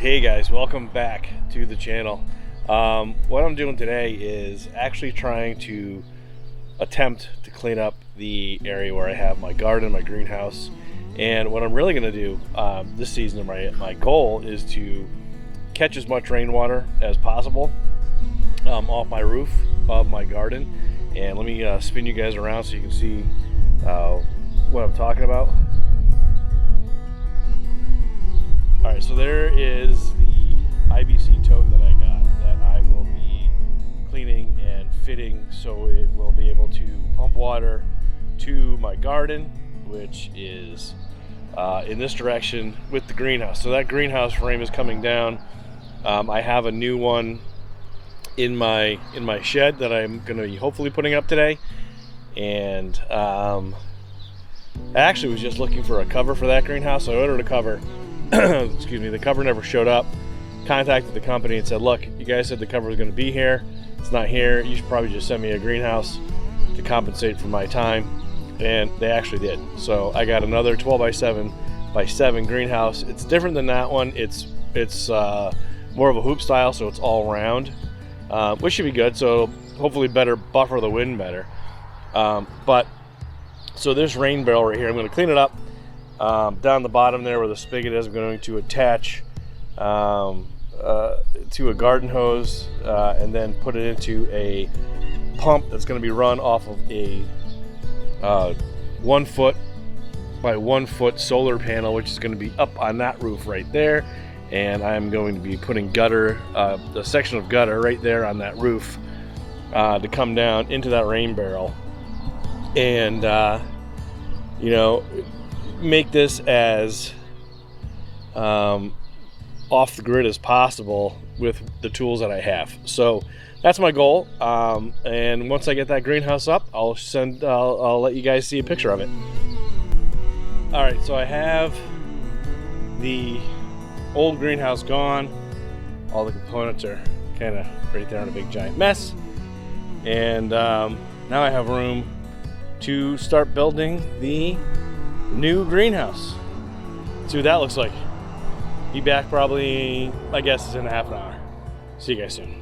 Hey guys, welcome back to the channel. What I'm doing today is actually trying to attempt to clean up the area where I have my garden, my greenhouse. And what I'm really going to do this season, my goal is to catch as much rainwater as possible off my roof of my garden. And let me spin you guys around so you can see what I'm talking about. Alright, so there is the IBC tote that I got that I will be cleaning and fitting so it will be able to pump water to my garden, which is in this direction with the greenhouse. So that greenhouse frame is coming down. I have a new one in my shed that I'm going to be hopefully putting up today. And I actually was just looking for a cover for that greenhouse, so I ordered a cover. Excuse me, the cover never showed up. Contacted the company and said, look, you guys said the cover was going to be here. It's not here. You should probably just send me a greenhouse to compensate for my time. And they actually did. So I got another 12 by 7 by 7 greenhouse. It's different than that one. It's more of a hoop style, so it's all round, which should be good. So it'll hopefully better buffer the wind better. But so this rain barrel right here, I'm going to clean it up. Down the bottom there where the spigot is, I'm going to attach to a garden hose and then put it into a pump that's going to be run off of a 1 foot by 1 foot solar panel, which is going to be up on that roof right there. And I'm going to be putting gutter, a section of gutter right there on that roof to come down into that rain barrel. And you know, make this as off the grid as possible with the tools that I have. So that's my goal. And once I get that greenhouse up, I'll let you guys see a picture of it. All right, so I have the old greenhouse gone. All the components are kind of right there in a big giant mess. And now I have room to start building the new greenhouse. See what that looks like. Be back probably, I guess, in a half an hour. See you guys soon.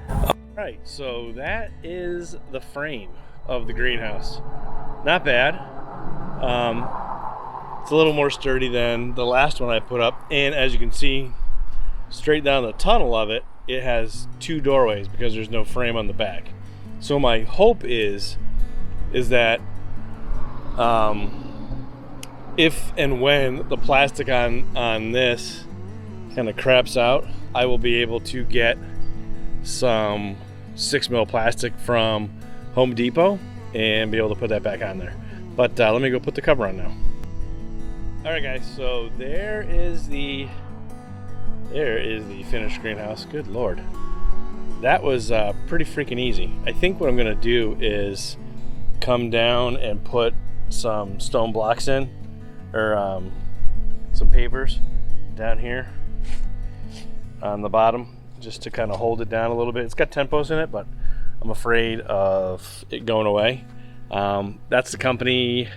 Alright, so that is the frame of the greenhouse. Not bad. It's a little more sturdy than the last one I put up, and as you can see straight down the tunnel of it, it has 2 doorways because there's no frame on the back. So my hope is that if and when the plastic on this kind of craps out, I will be able to get some 6mm plastic from Home Depot and be able to put that back on there. But let me go put the cover on now. Alright guys, so there is the finished greenhouse. Good lord, that was pretty freaking easy. I think what I'm gonna do is come down and put some stone blocks in, or some pavers down here on the bottom, just to kind of hold it down a little bit. It's got tempos in it, but I'm afraid of it going away. That's the company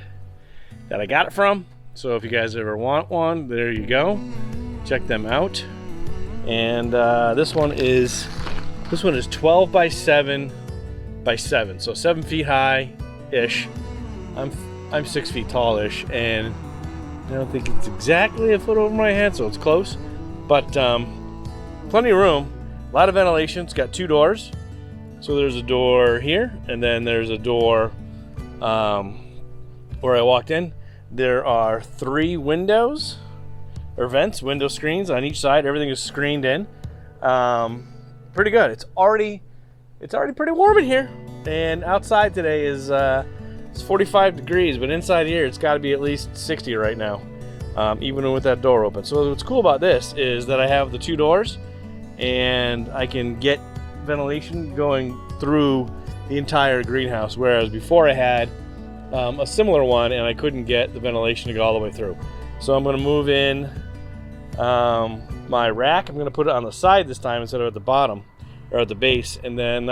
that I got it from, so if you guys ever want one, there you go, check them out. And this one is 12 by 7 by 7, so 7 feet high ish. I'm 6 feet tall-ish, and I don't think it's exactly a foot over my head, so it's close. But plenty of room, a lot of ventilation. It's got 2 doors. So there's a door here, and then there's a door where I walked in. There are 3 windows, or vents, window screens on each side. Everything is screened in. Pretty good. It's already pretty warm in here. And outside today is it's 45 degrees, but inside here it's got to be at least 60 right now, even with that door open. So what's cool about this is that I have the 2 doors, and I can get ventilation going through the entire greenhouse, whereas before I had a similar one and I couldn't get the ventilation to go all the way through. So I'm going to move in my rack. I'm going to put it on the side this time instead of at the bottom or at the base, and then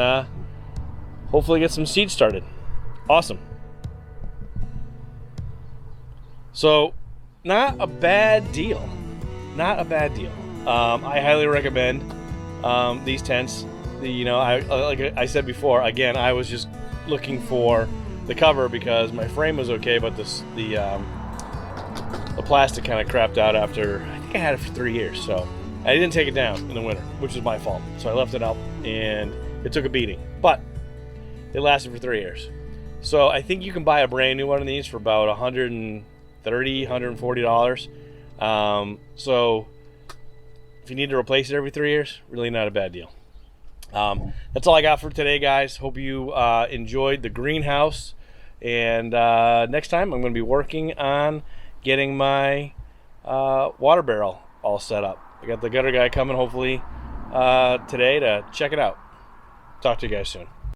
hopefully get some seeds started. Awesome. So not a bad deal. not a bad deal. I highly recommend these tents. Like I said before, again, I was just looking for the cover because my frame was okay, but the plastic kind of crapped out after, I think I had it for 3 years, so I didn't take it down in the winter, which was my fault. So I left it up, and it took a beating, but it lasted for 3 years. So I think you can buy a brand new one of these for about $130, $140. So if you need to replace it every 3 years, really not a bad deal. That's all I got for today, guys. Hope you enjoyed the greenhouse, and next time I'm going to be working on getting my water barrel all set up. I got the gutter guy coming hopefully today to check it out. Talk to you guys soon.